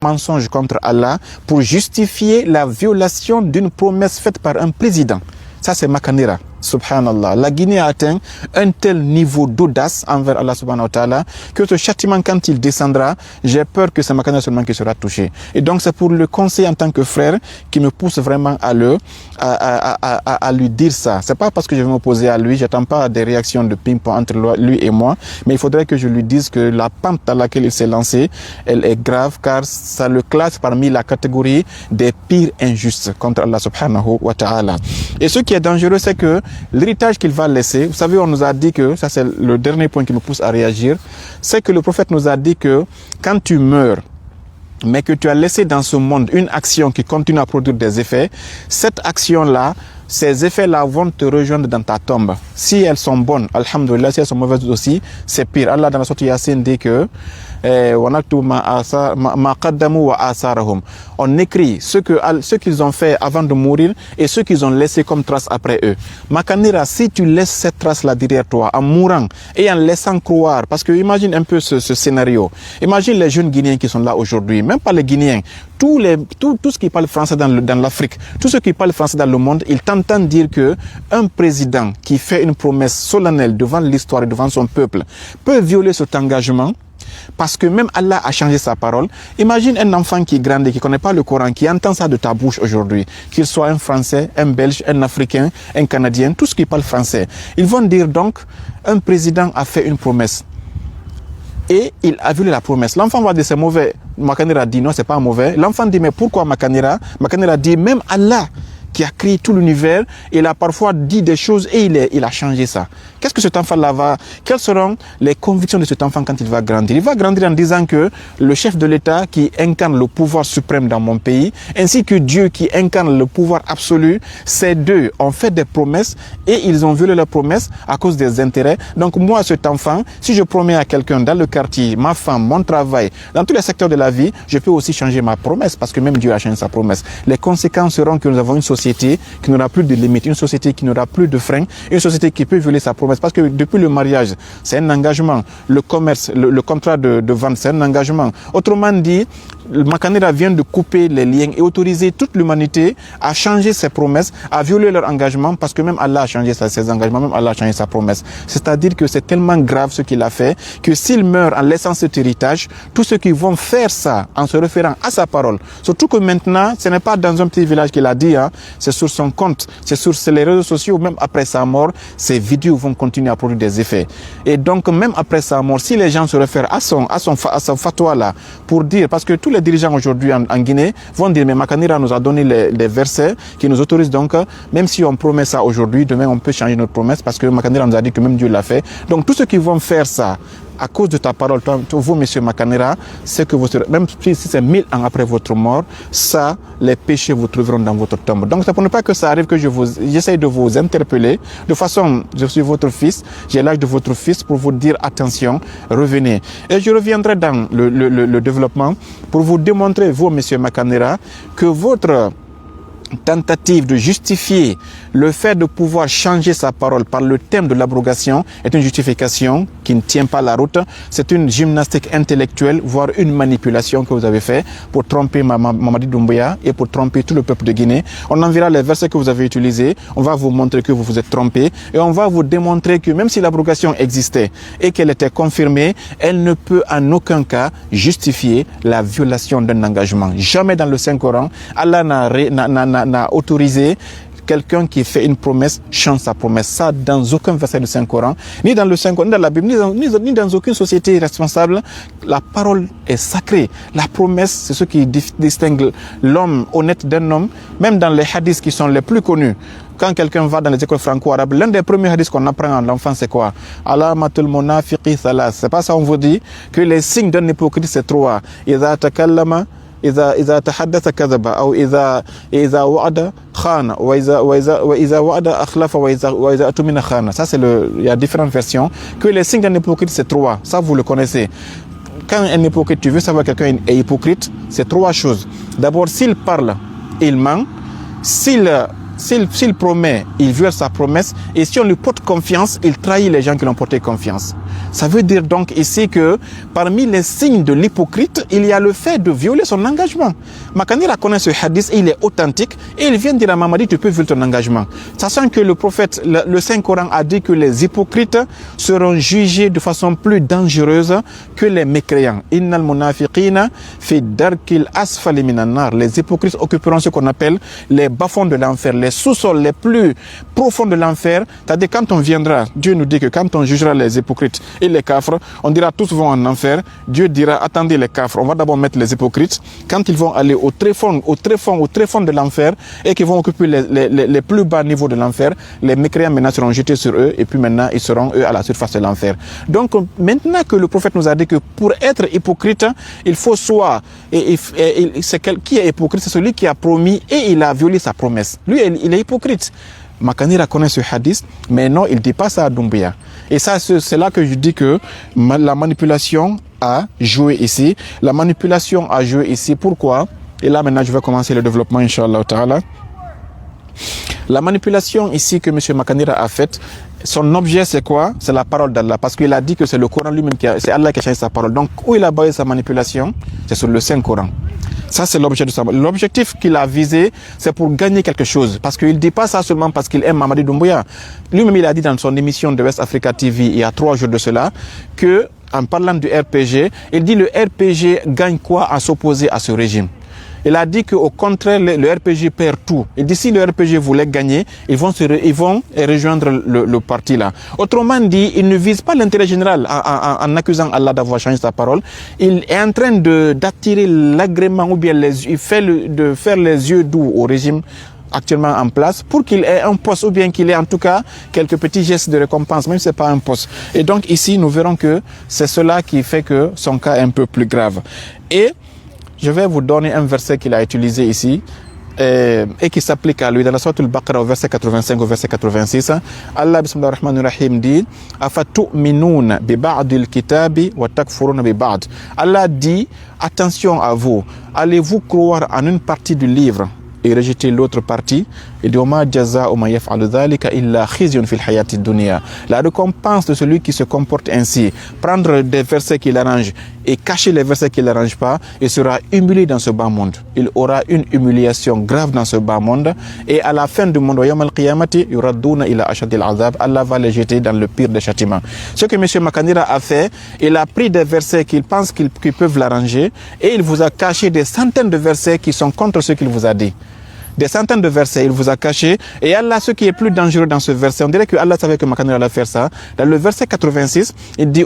mensonge contre Allah pour justifier la violation d'une promesse faite par un président. Ça, c'est Makanera. Subhanallah. La Guinée a atteint un tel niveau d'audace envers Allah subhanahu wa ta'ala que ce châtiment, quand il descendra, j'ai peur que c'est Makanera seulement qui sera touché. Et donc, c'est pour le conseil en tant que frère qui me pousse vraiment à lui dire ça. C'est pas parce que je vais m'opposer à lui, j'attends pas des réactions de ping-pong entre lui et moi, mais il faudrait que je lui dise que la pente dans laquelle il s'est lancé, elle est grave car ça le classe parmi la catégorie des pires injustes contre Allah subhanahu wa ta'ala. Et ce qui est dangereux, c'est que l'héritage qu'il va laisser, vous savez, on nous a dit que, ça c'est le dernier point qui me pousse à réagir, c'est que le prophète nous a dit que quand tu meurs, mais que tu as laissé dans ce monde une action qui continue à produire des effets, cette action-là, ces effets-là vont te rejoindre dans ta tombe. Si elles sont bonnes, alhamdoulilah, si elles sont mauvaises aussi, c'est pire. Allah dans la sourate Yasin dit que on écrit ce qu'ils ont fait avant de mourir et ce qu'ils ont laissé comme trace après eux. Makanera, si tu laisses cette trace-là derrière toi, en mourant et en laissant croire, parce que imagine un peu ce scénario. Imagine les jeunes Guinéens qui sont là aujourd'hui, même pas les Guinéens, tout ce qui parle français dans l'Afrique, tous ceux qui parlent français dans le monde, ils t'entendent dire que un président qui fait une promesse solennelle devant l'histoire et devant son peuple peut violer cet engagement. Parce que même Allah a changé sa parole. Imagine un enfant qui grandit, qui ne connaît pas le Coran, qui entend ça de ta bouche aujourd'hui, qu'il soit un Français, un Belge, un Africain, un Canadien, tout ce qui parle français. Ils vont dire donc, un président a fait une promesse. Et il a violé la promesse. L'enfant va dire c'est mauvais. Makanera dit non, c'est pas mauvais. L'enfant dit mais pourquoi Makanera? Makanera dit même Allah qui a créé tout l'univers, il a parfois dit des choses et il a changé ça. Qu'est-ce que cet enfant-là va... Quelles seront les convictions de cet enfant quand il va grandir? Il va grandir en disant que le chef de l'État qui incarne le pouvoir suprême dans mon pays, ainsi que Dieu qui incarne le pouvoir absolu, ces deux ont fait des promesses et ils ont violé leurs promesses à cause des intérêts. Donc moi, cet enfant, si je promets à quelqu'un dans le quartier, ma femme, mon travail, dans tous les secteurs de la vie, je peux aussi changer ma promesse parce que même Dieu a changé sa promesse. Les conséquences seront que nous avons une société qui n'aura plus de limites, une société qui n'aura plus de freins, une société qui peut violer sa promesse. Parce que depuis le mariage, c'est un engagement. Le commerce, le contrat de vente, c'est un engagement. Autrement dit, Makanera vient de couper les liens et autoriser toute l'humanité à changer ses promesses, à violer leur engagement, parce que même Allah a changé ses engagements, même Allah a changé sa promesse. C'est-à-dire que c'est tellement grave ce qu'il a fait, que s'il meurt en laissant cet héritage, tous ceux qui vont faire ça en se référant à sa parole, surtout que maintenant, ce n'est pas dans un petit village qu'il a dit, hein, c'est sur son compte, c'est sur les réseaux sociaux, même après sa mort, ces vidéos vont continuer à produire des effets. Et donc, même après sa mort, si les gens se réfèrent à son fatwa là, pour dire, parce que tous les dirigeants aujourd'hui en Guinée vont dire, mais Makanera nous a donné les versets qui nous autorisent donc, même si on promet ça aujourd'hui, demain on peut changer notre promesse parce que Makanera nous a dit que même Dieu l'a fait. Donc, tous ceux qui vont faire ça, à cause de ta parole, vous, monsieur Makanera, c'est que vous serez, même si c'est 1000 ans après votre mort, ça, les péchés vous trouveront dans votre tombe. Donc, c'est pour ne pas que ça arrive que j'essaye de vous interpeller. De façon, je suis votre fils, j'ai l'âge de votre fils pour vous dire attention, revenez. Et je reviendrai dans le développement pour vous démontrer, vous, monsieur Makanera, que votre tentative de justifier le fait de pouvoir changer sa parole par le thème de l'abrogation est une justification qui ne tient pas la route. C'est une gymnastique intellectuelle, voire une manipulation que vous avez fait pour tromper Mamadi Doumbouya et pour tromper tout le peuple de Guinée. On enverra les versets que vous avez utilisés, on va vous montrer que vous vous êtes trompé et on va vous démontrer que même si l'abrogation existait et qu'elle était confirmée, elle ne peut en aucun cas justifier la violation d'un engagement. Jamais dans le Saint-Coran, Allah n'a autorisé quelqu'un qui fait une promesse change sa promesse. Ça, dans aucun verset du Saint-Coran, ni dans le Saint-Coran, ni dans la Bible, ni dans aucune société responsable, la parole est sacrée. La promesse, c'est ce qui distingue l'homme honnête d'un homme, même dans les hadiths qui sont les plus connus. Quand quelqu'un va dans les écoles franco-arabes, l'un des premiers hadiths qu'on apprend en l'enfance, c'est quoi? Alamatul munafiqi thalas. C'est pas ça, on vous dit que les signes d'un hypocrite, c'est trois. Iza takallama, إذا تحدث كذب أو إذا وعد خان وإذا وعد أخلف وإذا أتمنى خان. Ça, il y a différentes versions. Que les signes d'un hypocrite, c'est trois. Ça, vous le connaissez. Quand un hypocrite, tu veux savoir que quelqu'un est hypocrite, c'est trois choses. D'abord, s'il parle, il ment. S'il promet, il viole sa promesse. Et si on lui porte confiance, il trahit les gens qui l'ont porté confiance. Ça veut dire donc ici que parmi les signes de l'hypocrite, il y a le fait de violer son engagement. Makanira connaît ce hadith et il est authentique et il vient dire à Mamadi, tu peux violer ton engagement. Sachant que le prophète, le Saint-Coran a dit que les hypocrites seront jugés de façon plus dangereuse que les mécréants. Innal munafiqina fi darkil asfali minan nar. Les hypocrites occuperont ce qu'on appelle les bas-fonds de l'enfer, les sous-sols les plus profonds de l'enfer. C'est-à-dire quand on viendra, Dieu nous dit que quand on jugera les hypocrites et les kafres, on dira tous vont en enfer. Dieu dira attendez les kafres, on va d'abord mettre les hypocrites. Quand ils vont aller au très fond de l'enfer et qu'ils vont occuper les plus bas niveaux de l'enfer, les mécréants maintenant seront jetés sur eux et puis maintenant ils seront eux à la surface de l'enfer. Donc maintenant que le prophète nous a dit que pour être hypocrite, il faut soit qui est hypocrite, c'est celui qui a promis et il a violé sa promesse. Lui, il est hypocrite. Makanira connaît ce hadith, mais non, il ne dit pas ça à Doumbouya. Et ça, c'est là que je dis que la manipulation a joué ici. La manipulation a joué ici. Pourquoi? Et là, maintenant, je vais commencer le développement, Inch'Allah Ta'ala. La manipulation ici que M. Makanira a faite, son objet c'est quoi? C'est la parole d'Allah. Parce qu'il a dit que c'est le Coran lui-même, c'est Allah qui a changé sa parole. Donc, où il a basé sa manipulation? C'est sur le Saint-Coran. Ça, c'est l'objet de ça. L'objectif qu'il a visé, c'est pour gagner quelque chose. Parce qu'il ne dit pas ça seulement parce qu'il aime Mamadi Doumbouya. Lui-même, il a dit dans son émission de West Africa TV, il y a 3 jours de cela, que, en parlant du RPG, il dit le RPG gagne quoi à s'opposer à ce régime? Il a dit qu'au contraire, le RPG perd tout. Et d'ici le RPG voulait gagner, ils vont rejoindre le parti là. Autrement dit, il ne vise pas l'intérêt général en accusant Allah d'avoir changé sa parole. Il est en train d'attirer l'agrément ou bien de faire les yeux doux au régime actuellement en place pour qu'il ait un poste ou bien qu'il ait en tout cas quelques petits gestes de récompense, même si ce n'est pas un poste. Et donc ici, nous verrons que c'est cela qui fait que son cas est un peu plus grave. Et je vais vous donner un verset qu'il a utilisé ici et qui s'applique à lui dans la sourate Al-Baqarah au verset 85 au verset 86. Allah bismillahir rahmanir rahim dit afatu'minuna bi ba'dil kitabi wa takfuruna bi ba'd. Allah dit attention à vous, allez-vous croire en une partie du livre et rejeter l'autre partie? Et dit la récompense de celui qui se comporte ainsi, prendre des versets qu'il arrange et cacher les versets qu'il n'arrange pas, il sera humilié dans ce bas monde. Il aura une humiliation grave dans ce bas monde et à la fin du monde, Allah va les jeter dans le pire des châtiments. Ce que M. Makanira a fait, il a pris des versets qu'il pense qu'ils peuvent l'arranger et il vous a caché des centaines de versets qui sont contre ce qu'il vous a dit. Des centaines de versets, il vous a caché. Et Allah, ce qui est plus dangereux dans ce verset, on dirait que Allah savait que Makanira allait faire ça. Dans le verset 86, il dit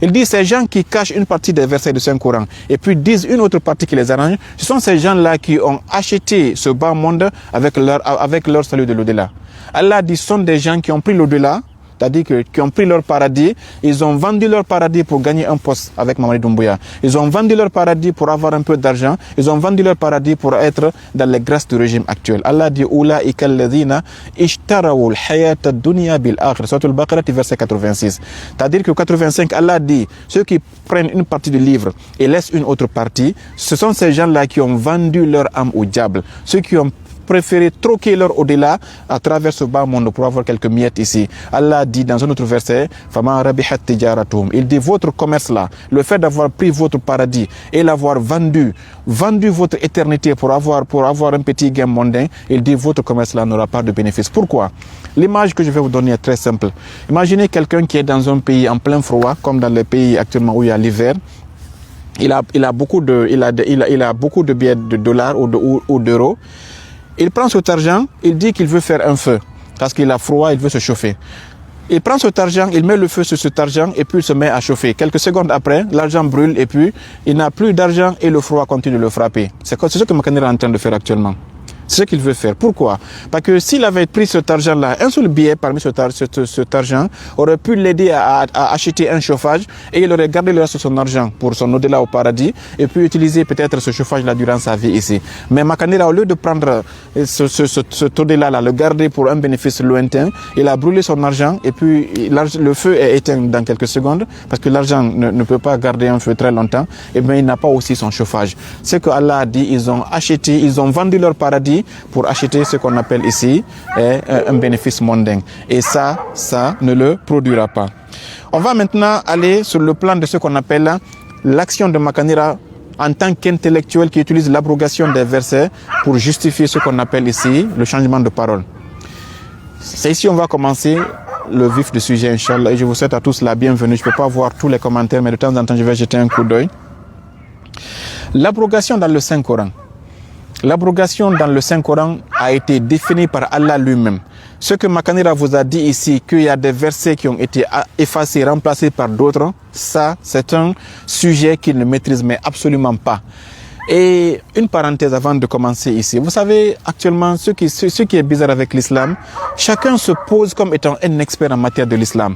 il dit ces gens qui cachent une partie des versets du Saint-Coran et puis disent une autre partie qui les arrange, ce sont ces gens-là qui ont acheté ce bas monde avec leur salut de l'au-delà. Allah dit ce sont des gens qui ont pris l'au-delà, c'est-à-dire qui ont pris leur paradis, ils ont vendu leur paradis pour gagner un poste avec Mamadi Doumbouya. Ils ont vendu leur paradis pour avoir un peu d'argent. Ils ont vendu leur paradis pour être dans les grâces du régime actuel. Allah dit Ulaika alladhina ishtaraw al-hayata ad-dunya bil-akhirah. Sourate Al-Baqarah, verset 86. C'est-à-dire que 85, Allah dit ceux qui prennent une partie du livre et laissent une autre partie, ce sont ces gens-là qui ont vendu leur âme au diable. Ceux qui ont préféré troquer leur au-delà à travers ce bas monde pour avoir quelques miettes ici. Allah dit dans un autre verset, il dit votre commerce là, le fait d'avoir pris votre paradis et l'avoir vendu votre éternité pour avoir un petit gain mondain, il dit votre commerce là n'aura pas de bénéfice. Pourquoi? L'image que je vais vous donner est très simple. Imaginez quelqu'un qui est dans un pays en plein froid, comme dans les pays actuellement où il y a l'hiver. Il a beaucoup de billets de dollars ou d'euros. Il prend cet argent, il dit qu'il veut faire un feu, parce qu'il a froid, il veut se chauffer. Il prend cet argent, il met le feu sur cet argent et puis il se met à chauffer. Quelques secondes après, l'argent brûle et puis il n'a plus d'argent et le froid continue de le frapper. C'est ce que Makanira est en train de faire actuellement. C'est ce qu'il veut faire. Pourquoi? Parce que s'il avait pris cet argent-là, un seul billet parmi cet argent aurait pu l'aider à acheter un chauffage et il aurait gardé le reste de son argent pour son au-delà au paradis et puis utiliser peut-être ce chauffage-là durant sa vie ici. Mais Makanira, au lieu de prendre cet au-delà-là, le garder pour un bénéfice lointain, il a brûlé son argent et puis le feu est éteint dans quelques secondes parce que l'argent ne peut pas garder un feu très longtemps et bien il n'a pas aussi son chauffage. C'est que Allah a dit, ils ont vendu leur paradis ici pour acheter ce qu'on appelle ici un bénéfice mondain. Et ça ne le produira pas. On va maintenant aller sur le plan de ce qu'on appelle l'action de Makanira en tant qu'intellectuel qui utilise l'abrogation des versets pour justifier ce qu'on appelle ici le changement de parole. C'est ici on va commencer le vif du sujet, Inch'Allah, et je vous souhaite à tous la bienvenue. Je ne peux pas voir tous les commentaires, mais de temps en temps, je vais jeter un coup d'œil. L'abrogation dans le Saint-Coran. L'abrogation dans le Saint-Coran a été définie par Allah lui-même. Ce que Makanira vous a dit ici, qu'il y a des versets qui ont été effacés, remplacés par d'autres, ça, c'est un sujet qu'il ne maîtrise mais absolument pas. Et une parenthèse avant de commencer ici. Vous savez, actuellement, ce qui est bizarre avec l'islam, chacun se pose comme étant un expert en matière de l'islam.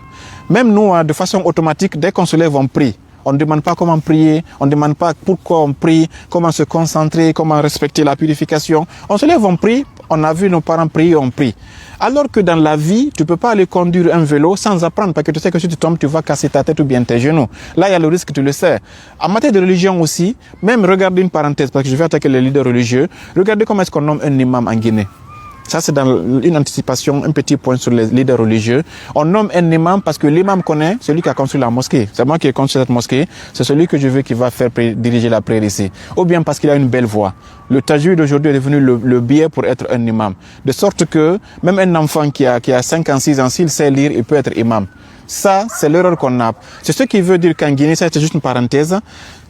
Même nous, de façon automatique, dès qu'on se lève, on prie. On ne demande pas comment prier, on ne demande pas pourquoi on prie, comment se concentrer, comment respecter la purification. On se lève, on prie, on a vu nos parents prier, on prie. Alors que dans la vie, tu ne peux pas aller conduire un vélo sans apprendre, parce que tu sais que si tu tombes, tu vas casser ta tête ou bien tes genoux. Là, il y a le risque, tu le sais. En matière de religion aussi, même regardez une parenthèse, parce que je vais attaquer les leaders religieux, regardez comment est-ce qu'on nomme un imam en Guinée. Ça, c'est dans une anticipation, un petit point sur les leaders religieux. On nomme un imam parce que l'imam connaît celui qui a construit la mosquée. C'est moi qui ai construit cette mosquée. C'est celui que je veux qui va faire diriger la prière ici. Ou bien parce qu'il a une belle voix. Le tajwid d'aujourd'hui est devenu le biais pour être un imam. De sorte que même un enfant qui a 5 ans, 6 ans, s'il sait lire, il peut être imam. Ça, c'est l'erreur qu'on a. C'est ce qui veut dire qu'en Guinée, ça c'est juste une parenthèse,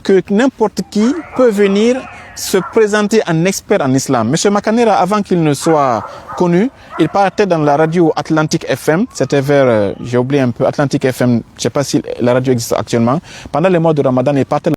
que n'importe qui peut venir se présenter en expert en islam. Monsieur Makanira, avant qu'il ne soit connu, il partait dans la radio Atlantic FM. C'était vers, j'ai oublié un peu, Atlantic FM, je ne sais pas si la radio existe actuellement. Pendant les mois de Ramadan, il partait